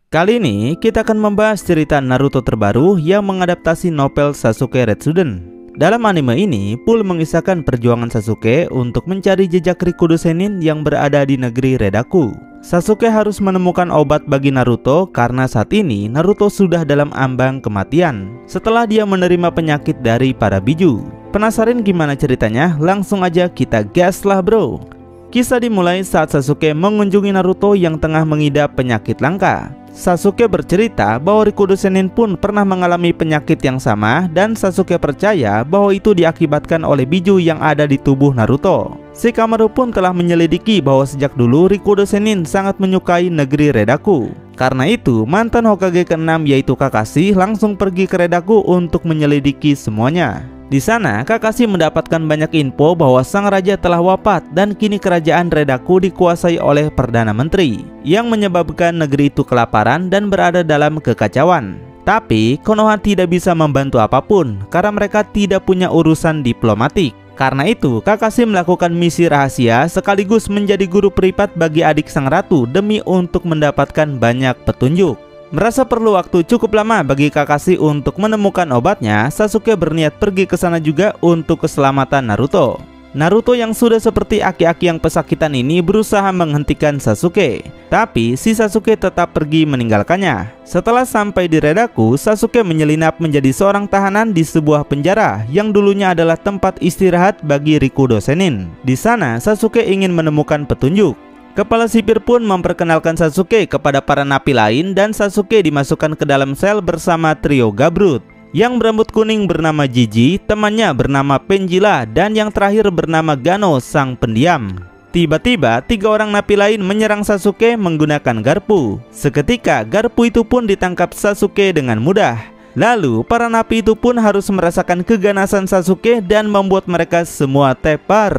Kali ini kita akan membahas cerita Naruto terbaru yang mengadaptasi novel Sasuke Retsuden. Dalam anime ini, Full mengisahkan perjuangan Sasuke untuk mencari jejak Rikudo Sennin yang berada di negeri Redaku. Sasuke harus menemukan obat bagi Naruto karena saat ini Naruto sudah dalam ambang kematian setelah dia menerima penyakit dari para biju. Penasaran gimana ceritanya? Langsung aja kita gas lah bro. Kisah dimulai saat Sasuke mengunjungi Naruto yang tengah mengidap penyakit langka. Sasuke bercerita bahwa Rikudo Sennin pun pernah mengalami penyakit yang sama dan Sasuke percaya bahwa itu diakibatkan oleh biju yang ada di tubuh Naruto. Shikamaru pun telah menyelidiki bahwa sejak dulu Rikudo Sennin sangat menyukai negeri Redaku. Karena itu, mantan Hokage ke-6 yaitu Kakashi langsung pergi ke Redaku untuk menyelidiki semuanya. Di sana, Kakashi mendapatkan banyak info bahwa sang raja telah wafat dan kini kerajaan Redaku dikuasai oleh Perdana Menteri yang menyebabkan negeri itu kelaparan dan berada dalam kekacauan. Tapi, Konoha tidak bisa membantu apapun karena mereka tidak punya urusan diplomatik. Karena itu, Kakashi melakukan misi rahasia sekaligus menjadi guru privat bagi adik sang ratu demi untuk mendapatkan banyak petunjuk. Merasa perlu waktu cukup lama bagi Kakashi untuk menemukan obatnya, Sasuke berniat pergi ke sana juga untuk keselamatan Naruto. Naruto yang sudah seperti aki-aki yang pesakitan ini berusaha menghentikan Sasuke, tapi si Sasuke tetap pergi meninggalkannya. Setelah sampai di Redaku, Sasuke menyelinap menjadi seorang tahanan di sebuah penjara yang dulunya adalah tempat istirahat bagi Rikudo Sennin. Di sana, Sasuke ingin menemukan petunjuk. Kepala sipir pun memperkenalkan Sasuke kepada para napi lain dan Sasuke dimasukkan ke dalam sel bersama trio Gabrut. Yang berambut kuning bernama Jiji, temannya bernama Penjila, dan yang terakhir bernama Gano, sang pendiam. Tiba-tiba, 3 orang napi lain menyerang Sasuke menggunakan garpu. Seketika, garpu itu pun ditangkap Sasuke dengan mudah. Lalu, para napi itu pun harus merasakan keganasan Sasuke dan membuat mereka semua tepar.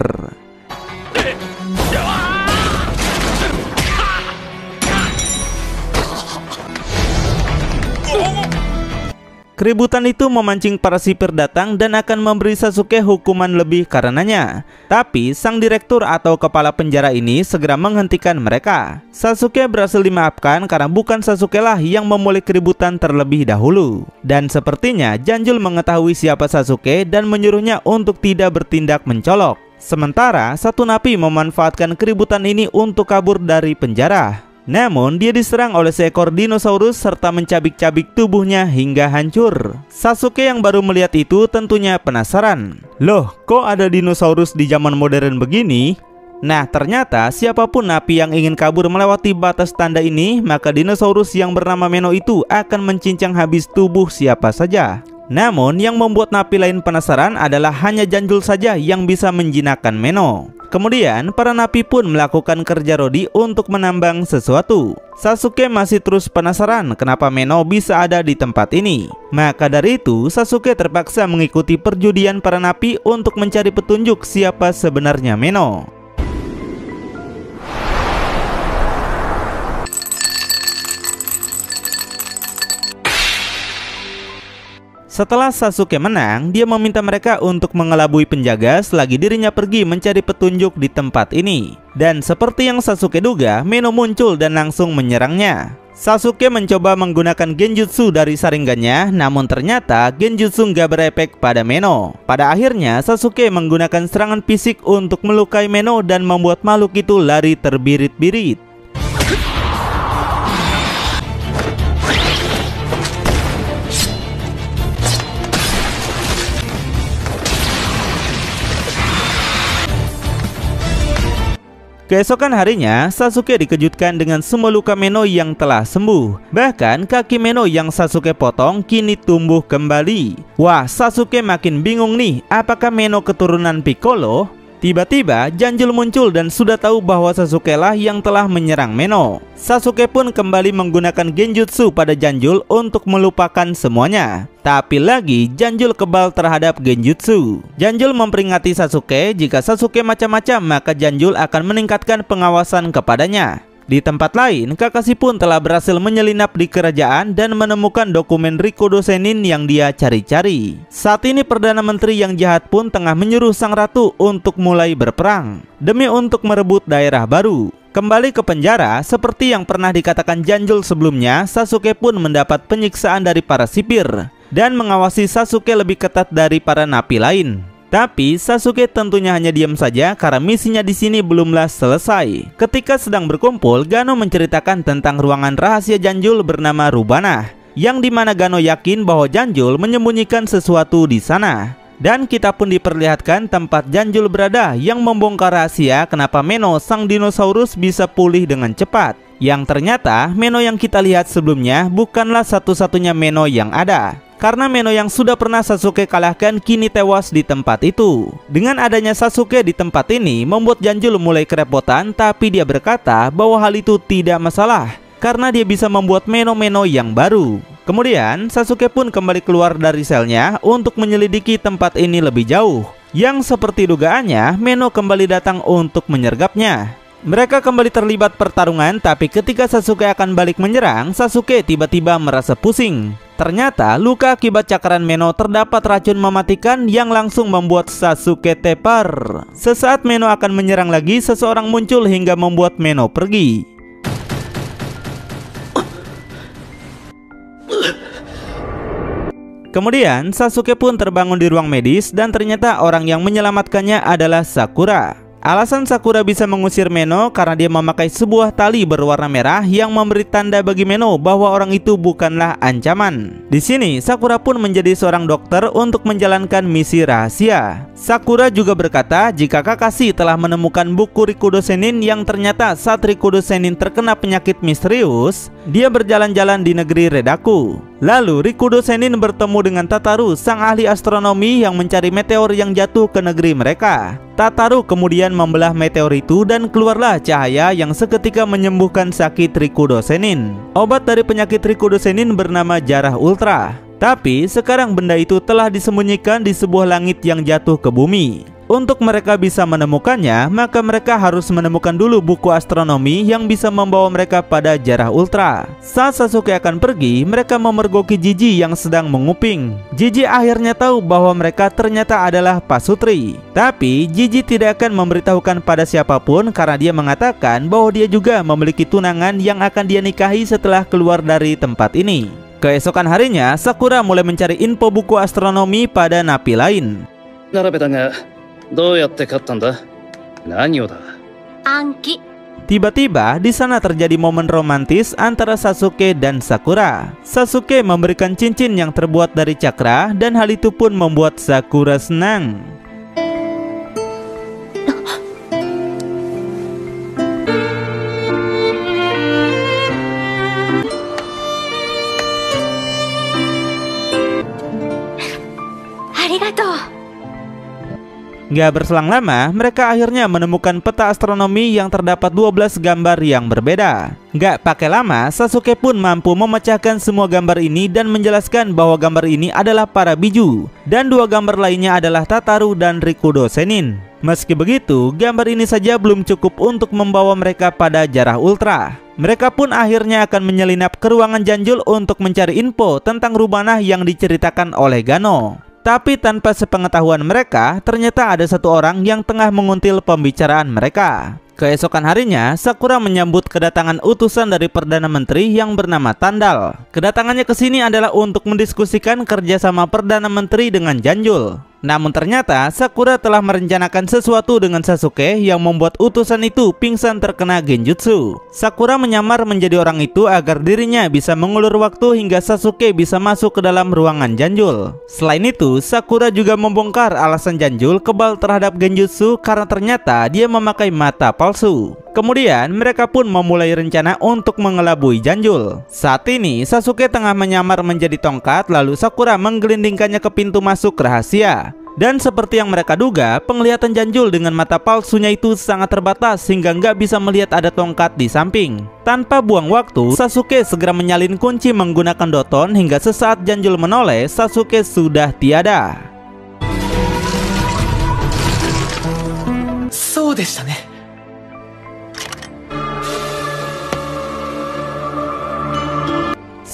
Keributan itu memancing para sipir datang dan akan memberi Sasuke hukuman lebih karenanya. Tapi sang direktur atau kepala penjara ini segera menghentikan mereka. Sasuke berhasil dimaafkan karena bukan Sasuke lah yang memulai keributan terlebih dahulu. Dan sepertinya Janjul mengetahui siapa Sasuke dan menyuruhnya untuk tidak bertindak mencolok. Sementara satu napi memanfaatkan keributan ini untuk kabur dari penjara. Namun dia diserang oleh seekor dinosaurus serta mencabik-cabik tubuhnya hingga hancur. Sasuke yang baru melihat itu tentunya penasaran. Loh, kok ada dinosaurus di zaman modern begini? Nah, ternyata siapapun napi yang ingin kabur melewati batas tanda ini, maka dinosaurus yang bernama Meno itu akan mencincang habis tubuh siapa saja. Namun yang membuat napi lain penasaran adalah hanya Janjul saja yang bisa menjinakkan Meno. Kemudian para napi pun melakukan kerja rodi untuk menambang sesuatu. Sasuke masih terus penasaran kenapa Meno bisa ada di tempat ini. Maka dari itu Sasuke terpaksa mengikuti perjudian para napi untuk mencari petunjuk siapa sebenarnya Meno. Setelah Sasuke menang, dia meminta mereka untuk mengelabui penjaga selagi dirinya pergi mencari petunjuk di tempat ini. Dan seperti yang Sasuke duga, Meno muncul dan langsung menyerangnya. Sasuke mencoba menggunakan genjutsu dari Sharingannya, namun ternyata genjutsu nggak berefek pada Meno. Pada akhirnya, Sasuke menggunakan serangan fisik untuk melukai Meno dan membuat makhluk itu lari terbirit-birit. Keesokan harinya, Sasuke dikejutkan dengan semua luka Meno yang telah sembuh. Bahkan kaki Meno yang Sasuke potong kini tumbuh kembali. Wah, Sasuke makin bingung nih, apakah Meno keturunan Piccolo? Tiba-tiba Janjul muncul dan sudah tahu bahwa Sasuke lah yang telah menyerang Meno. Sasuke pun kembali menggunakan genjutsu pada Janjul untuk melupakan semuanya. Tapi lagi Janjul kebal terhadap genjutsu. Janjul memperingati Sasuke jika Sasuke macam-macam maka Janjul akan meningkatkan pengawasan kepadanya. Di tempat lain, Kakashi pun telah berhasil menyelinap di kerajaan dan menemukan dokumen Rikudo Sennin yang dia cari-cari. Saat ini Perdana Menteri yang jahat pun tengah menyuruh sang ratu untuk mulai berperang demi untuk merebut daerah baru. Kembali ke penjara, seperti yang pernah dikatakan Janjul sebelumnya, Sasuke pun mendapat penyiksaan dari para sipir dan mengawasi Sasuke lebih ketat dari para napi lain. Tapi Sasuke tentunya hanya diam saja karena misinya di sini belumlah selesai. Ketika sedang berkumpul, Gano menceritakan tentang ruangan rahasia Janjul bernama Rubanah, yang dimana Gano yakin bahwa Janjul menyembunyikan sesuatu di sana. Dan kita pun diperlihatkan tempat Janjul berada yang membongkar rahasia kenapa Meno sang dinosaurus bisa pulih dengan cepat. Yang ternyata Meno yang kita lihat sebelumnya bukanlah satu-satunya Meno yang ada. Karena Meno yang sudah pernah Sasuke kalahkan kini tewas di tempat itu. Dengan adanya Sasuke di tempat ini membuat Janjul mulai kerepotan, tapi dia berkata bahwa hal itu tidak masalah karena dia bisa membuat Meno-Meno yang baru. Kemudian Sasuke pun kembali keluar dari selnya untuk menyelidiki tempat ini lebih jauh. Yang seperti dugaannya, Meno kembali datang untuk menyergapnya. Mereka kembali terlibat pertarungan, tapi ketika Sasuke akan balik menyerang, Sasuke tiba-tiba merasa pusing. Ternyata luka akibat cakaran Meno terdapat racun mematikan yang langsung membuat Sasuke tepar. Sesaat Meno akan menyerang lagi, seseorang muncul hingga membuat Meno pergi. Kemudian Sasuke pun terbangun di ruang medis dan ternyata orang yang menyelamatkannya adalah Sakura. Alasan Sakura bisa mengusir Meno karena dia memakai sebuah tali berwarna merah yang memberi tanda bagi Meno bahwa orang itu bukanlah ancaman. Di sini Sakura pun menjadi seorang dokter untuk menjalankan misi rahasia. Sakura juga berkata jika Kakashi telah menemukan buku Rikudo Sennin yang ternyata saat Rikudo Sennin terkena penyakit misterius, dia berjalan-jalan di negeri Redaku. Lalu Rikudo Sennin bertemu dengan Tataru, sang ahli astronomi yang mencari meteor yang jatuh ke negeri mereka. Tataru kemudian membelah meteor itu dan keluarlah cahaya yang seketika menyembuhkan sakit Rikudo Sennin. Obat dari penyakit Rikudo Sennin bernama Jarah Ultra. Tapi sekarang benda itu telah disembunyikan di sebuah langit yang jatuh ke bumi. Untuk mereka bisa menemukannya, maka mereka harus menemukan dulu buku astronomi yang bisa membawa mereka pada Jarah Ultra. Saat Sasuke akan pergi, mereka memergoki Jiji yang sedang menguping. Jiji akhirnya tahu bahwa mereka ternyata adalah pasutri. Tapi Jiji tidak akan memberitahukan pada siapapun karena dia mengatakan bahwa dia juga memiliki tunangan yang akan dia nikahi setelah keluar dari tempat ini. Keesokan harinya, Sakura mulai mencari info buku astronomi pada napi lain. Tiba-tiba di sana terjadi momen romantis antara Sasuke dan Sakura. Sasuke memberikan cincin yang terbuat dari cakra dan hal itu pun membuat Sakura senang. Gak berselang lama, mereka akhirnya menemukan peta astronomi yang terdapat 12 gambar yang berbeda. Gak pakai lama, Sasuke pun mampu memecahkan semua gambar ini dan menjelaskan bahwa gambar ini adalah para Biju dan dua gambar lainnya adalah Tataru dan Rikudo Sennin. Meski begitu, gambar ini saja belum cukup untuk membawa mereka pada Jarah Ultra. Mereka pun akhirnya akan menyelinap ke ruangan Janjul untuk mencari info tentang Rubanah yang diceritakan oleh Gano. Tapi tanpa sepengetahuan mereka, ternyata ada satu orang yang tengah menguntil pembicaraan mereka. Keesokan harinya, Sakura menyambut kedatangan utusan dari Perdana Menteri yang bernama Tandal. Kedatangannya ke sini adalah untuk mendiskusikan kerjasama Perdana Menteri dengan Janjul. Namun ternyata Sakura telah merencanakan sesuatu dengan Sasuke yang membuat utusan itu pingsan terkena genjutsu. Sakura menyamar menjadi orang itu agar dirinya bisa mengulur waktu hingga Sasuke bisa masuk ke dalam ruangan Janjul. Selain itu, Sakura juga membongkar alasan Janjul kebal terhadap genjutsu karena ternyata dia memakai mata palsu. Kemudian mereka pun memulai rencana untuk mengelabui Janjul. Saat ini Sasuke tengah menyamar menjadi tongkat, lalu Sakura menggelindingkannya ke pintu masuk rahasia. Dan seperti yang mereka duga, penglihatan Janjul dengan mata palsunya itu sangat terbatas hingga nggak bisa melihat ada tongkat di samping. Tanpa buang waktu, Sasuke segera menyalin kunci menggunakan Doton hingga sesaat Janjul menoleh, Sasuke sudah tiada.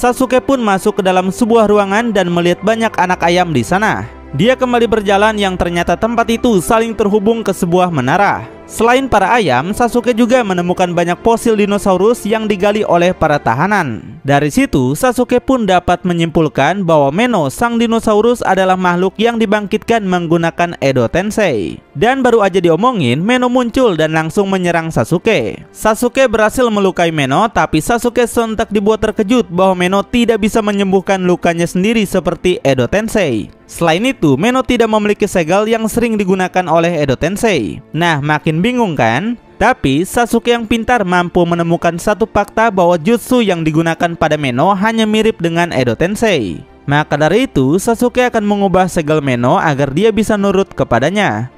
Sasuke pun masuk ke dalam sebuah ruangan dan melihat banyak anak ayam di sana. Dia kembali berjalan yang ternyata tempat itu saling terhubung ke sebuah menara. Selain para ayam, Sasuke juga menemukan banyak fosil dinosaurus yang digali oleh para tahanan. Dari situ, Sasuke pun dapat menyimpulkan bahwa Meno, sang dinosaurus, adalah makhluk yang dibangkitkan menggunakan Edo Tensei. Dan baru aja diomongin, Meno muncul dan langsung menyerang Sasuke. Sasuke berhasil melukai Meno, tapi Sasuke sontak dibuat terkejut bahwa Meno tidak bisa menyembuhkan lukanya sendiri seperti Edo Tensei. Selain itu, Meno tidak memiliki segel yang sering digunakan oleh Edo Tensei. Nah, makin bingung kan? Tapi Sasuke yang pintar mampu menemukan satu fakta bahwa jutsu yang digunakan pada Meno hanya mirip dengan Edo Tensei. Maka dari itu, Sasuke akan mengubah segel Meno agar dia bisa nurut kepadanya.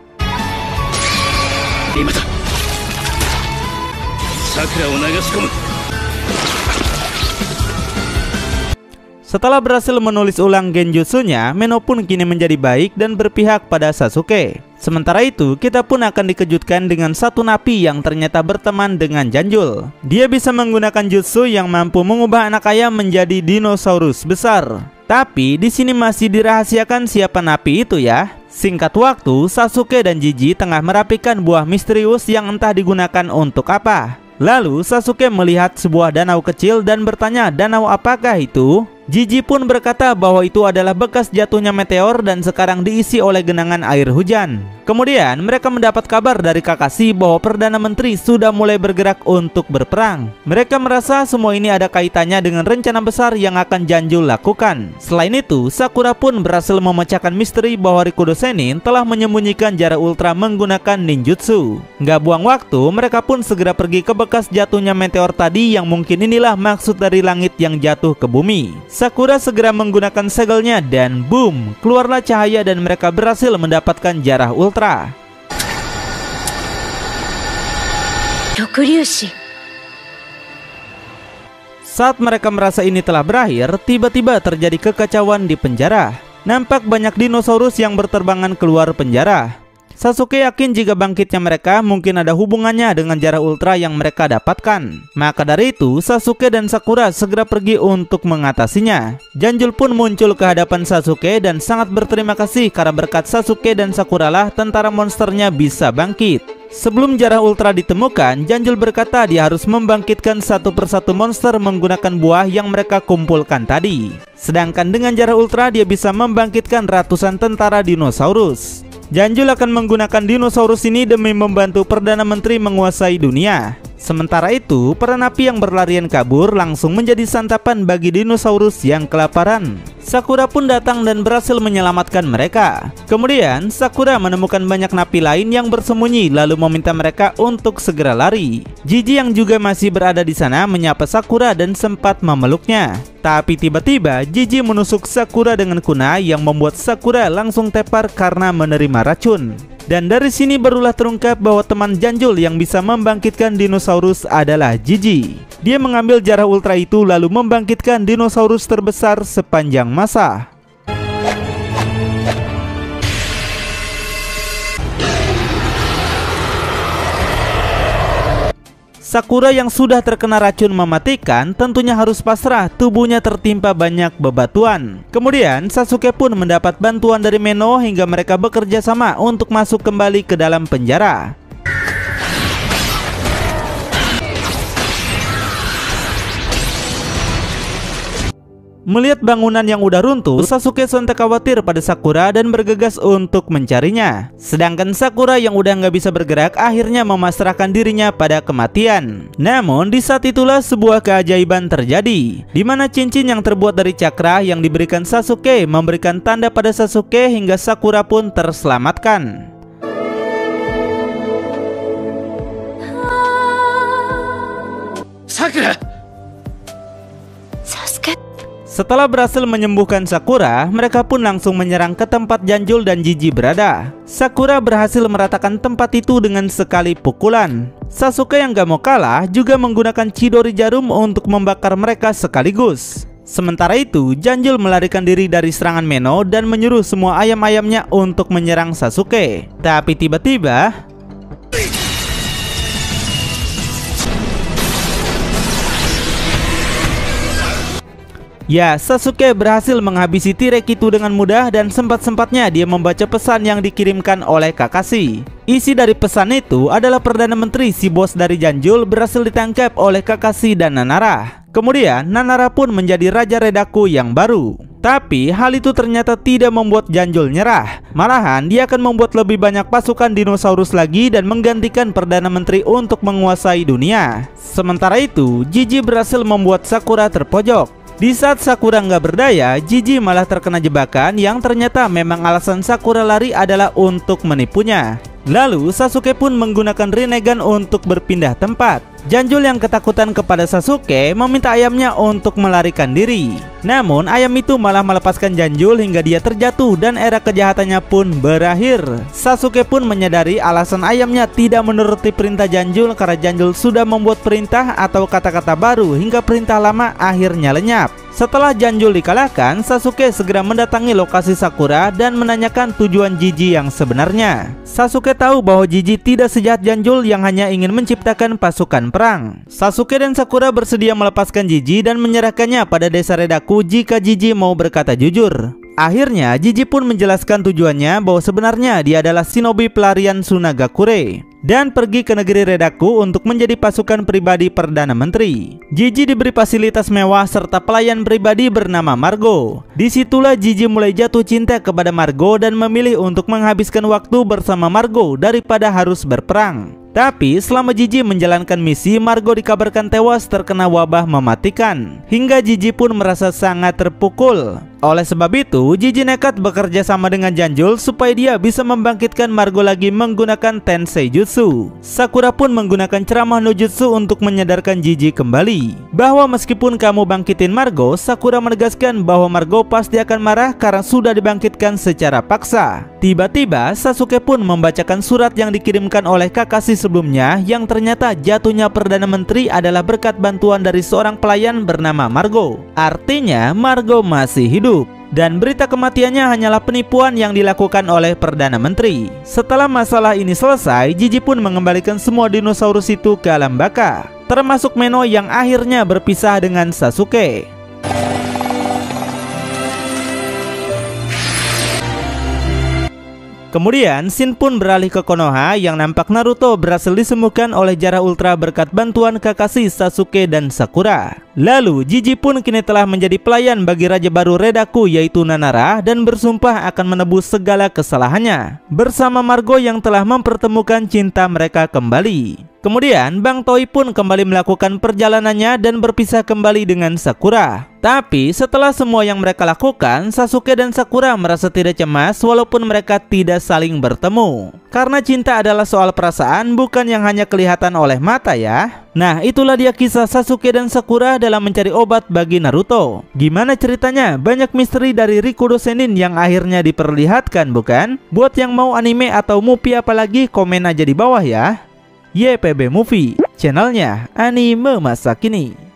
Setelah berhasil menulis ulang genjutsunya, Meno pun kini menjadi baik dan berpihak pada Sasuke. Sementara itu, kita pun akan dikejutkan dengan satu napi yang ternyata berteman dengan Janjul. Dia bisa menggunakan jutsu yang mampu mengubah anak ayam menjadi dinosaurus besar. Tapi di sini masih dirahasiakan siapa napi itu ya. Singkat waktu, Sasuke dan Jiji tengah merapikan buah misterius yang entah digunakan untuk apa. Lalu Sasuke melihat sebuah danau kecil dan bertanya, danau apakah itu? Jiji pun berkata bahwa itu adalah bekas jatuhnya meteor dan sekarang diisi oleh genangan air hujan. Kemudian mereka mendapat kabar dari Kakashi bahwa Perdana Menteri sudah mulai bergerak untuk berperang. Mereka merasa semua ini ada kaitannya dengan rencana besar yang akan Janjul lakukan. Selain itu, Sakura pun berhasil memecahkan misteri bahwa Rikudo Sennin telah menyembunyikan Jara Ultra menggunakan ninjutsu. Nggak buang waktu, mereka pun segera pergi ke bekas jatuhnya meteor tadi yang mungkin inilah maksud dari langit yang jatuh ke bumi. Sakura segera menggunakan segelnya dan boom, keluarlah cahaya dan mereka berhasil mendapatkan Jarah Ultra. Saat mereka merasa ini telah berakhir, tiba-tiba terjadi kekacauan di penjara. Nampak banyak dinosaurus yang berterbangan keluar penjara. Sasuke yakin jika bangkitnya mereka mungkin ada hubungannya dengan Jarah Ultra yang mereka dapatkan. Maka dari itu, Sasuke dan Sakura segera pergi untuk mengatasinya. Janjul pun muncul ke hadapan Sasuke dan sangat berterima kasih karena berkat Sasuke dan Sakura lah tentara monsternya bisa bangkit. Sebelum Jarah Ultra ditemukan, Janjul berkata dia harus membangkitkan satu persatu monster menggunakan buah yang mereka kumpulkan tadi. Sedangkan dengan Jarah Ultra dia bisa membangkitkan ratusan tentara dinosaurus. Janjul akan menggunakan dinosaurus ini demi membantu Perdana Menteri menguasai dunia. Sementara itu, para napi yang berlarian kabur langsung menjadi santapan bagi dinosaurus yang kelaparan. Sakura pun datang dan berhasil menyelamatkan mereka. Kemudian, Sakura menemukan banyak napi lain yang bersembunyi lalu meminta mereka untuk segera lari. Jiji yang juga masih berada di sana menyapa Sakura dan sempat memeluknya. Tapi tiba-tiba Jiji menusuk Sakura dengan kunai yang membuat Sakura langsung tepar karena menerima racun. Dan dari sini barulah terungkap bahwa teman Janjul yang bisa membangkitkan dinosaurus adalah Jiji. Dia mengambil Jarah Ultra itu lalu membangkitkan dinosaurus terbesar sepanjang masa. Sakura yang sudah terkena racun mematikan tentunya harus pasrah, tubuhnya tertimpa banyak bebatuan. Kemudian Sasuke pun mendapat bantuan dari Meno hingga mereka bekerja sama untuk masuk kembali ke dalam penjara. Melihat bangunan yang udah runtuh, Sasuke sontak khawatir pada Sakura dan bergegas untuk mencarinya. Sedangkan Sakura yang udah nggak bisa bergerak akhirnya memasrahkan dirinya pada kematian. Namun di saat itulah sebuah keajaiban terjadi, di mana cincin yang terbuat dari cakra yang diberikan Sasuke memberikan tanda pada Sasuke hingga Sakura pun terselamatkan. Sakura! Setelah berhasil menyembuhkan Sakura, mereka pun langsung menyerang ke tempat Janjul dan Jiji berada. Sakura berhasil meratakan tempat itu dengan sekali pukulan. Sasuke yang gak mau kalah juga menggunakan Chidori Jarum untuk membakar mereka sekaligus. Sementara itu, Janjul melarikan diri dari serangan Meno dan menyuruh semua ayam-ayamnya untuk menyerang Sasuke. Tapi tiba-tiba Ya, Sasuke berhasil menghabisi T-Rex itu dengan mudah dan sempat-sempatnya dia membaca pesan yang dikirimkan oleh Kakashi. Isi dari pesan itu adalah Perdana Menteri si bos dari Janjul berhasil ditangkap oleh Kakashi dan Nanara. Kemudian Nanara pun menjadi Raja Redaku yang baru. Tapi hal itu ternyata tidak membuat Janjul nyerah. Malahan dia akan membuat lebih banyak pasukan dinosaurus lagi dan menggantikan Perdana Menteri untuk menguasai dunia. Sementara itu, Jiji berhasil membuat Sakura terpojok. Di saat Sakura nggak berdaya, Jiji malah terkena jebakan yang ternyata memang alasan Sakura lari adalah untuk menipunya. Lalu Sasuke pun menggunakan Rinnegan untuk berpindah tempat. Janjul yang ketakutan kepada Sasuke meminta ayamnya untuk melarikan diri. Namun ayam itu malah melepaskan Janjul hingga dia terjatuh dan era kejahatannya pun berakhir. Sasuke pun menyadari alasan ayamnya tidak menuruti perintah Janjul karena Janjul sudah membuat perintah atau kata-kata baru hingga perintah lama akhirnya lenyap. Setelah Janjul dikalahkan, Sasuke segera mendatangi lokasi Sakura dan menanyakan tujuan Jiji yang sebenarnya. Sasuke tahu bahwa Jiji tidak sejahat Janjul yang hanya ingin menciptakan pasukan perang. Sasuke dan Sakura bersedia melepaskan Jiji dan menyerahkannya pada desa Redaku jika Jiji mau berkata jujur. Akhirnya Jiji pun menjelaskan tujuannya bahwa sebenarnya dia adalah shinobi pelarian Sunagakure dan pergi ke negeri Redaku untuk menjadi pasukan pribadi Perdana Menteri. Jiji diberi fasilitas mewah serta pelayan pribadi bernama Margo. Disitulah Jiji mulai jatuh cinta kepada Margo dan memilih untuk menghabiskan waktu bersama Margo daripada harus berperang. Tapi selama Jiji menjalankan misi, Margo dikabarkan tewas terkena wabah mematikan. Hingga Jiji pun merasa sangat terpukul. Oleh sebab itu, Jiji nekat bekerja sama dengan Janjul supaya dia bisa membangkitkan Margo lagi menggunakan Tensei Jutsu. Sakura pun menggunakan ceramah no jutsu untuk menyadarkan Jiji kembali bahwa meskipun kamu bangkitin Margo, Sakura menegaskan bahwa Margo pasti akan marah karena sudah dibangkitkan secara paksa. Tiba-tiba Sasuke pun membacakan surat yang dikirimkan oleh Kakashi sebelumnya yang ternyata jatuhnya Perdana Menteri adalah berkat bantuan dari seorang pelayan bernama Margo. Artinya Margo masih hidup. Dan berita kematiannya hanyalah penipuan yang dilakukan oleh Perdana Menteri. Setelah masalah ini selesai, Jiji pun mengembalikan semua dinosaurus itu ke alam baka, termasuk Meno yang akhirnya berpisah dengan Sasuke. Kemudian Shin pun beralih ke Konoha yang nampak Naruto berhasil disembuhkan oleh Jarah Ultra berkat bantuan Kakashi, Sasuke, dan Sakura. Lalu Jiji pun kini telah menjadi pelayan bagi raja baru Redaku yaitu Nanara dan bersumpah akan menebus segala kesalahannya bersama Margo yang telah mempertemukan cinta mereka kembali. Kemudian Bang Toi pun kembali melakukan perjalanannya dan berpisah kembali dengan Sakura. Tapi setelah semua yang mereka lakukan, Sasuke dan Sakura merasa tidak cemas walaupun mereka tidak saling bertemu. Karena cinta adalah soal perasaan, bukan yang hanya kelihatan oleh mata ya. Nah, itulah dia kisah Sasuke dan Sakura dalam mencari obat bagi Naruto. Gimana ceritanya? Banyak misteri dari Rikudo Sennin yang akhirnya diperlihatkan, bukan? Buat yang mau anime atau movie apalagi, komen aja di bawah ya. YPB Movie, channelnya anime masa kini.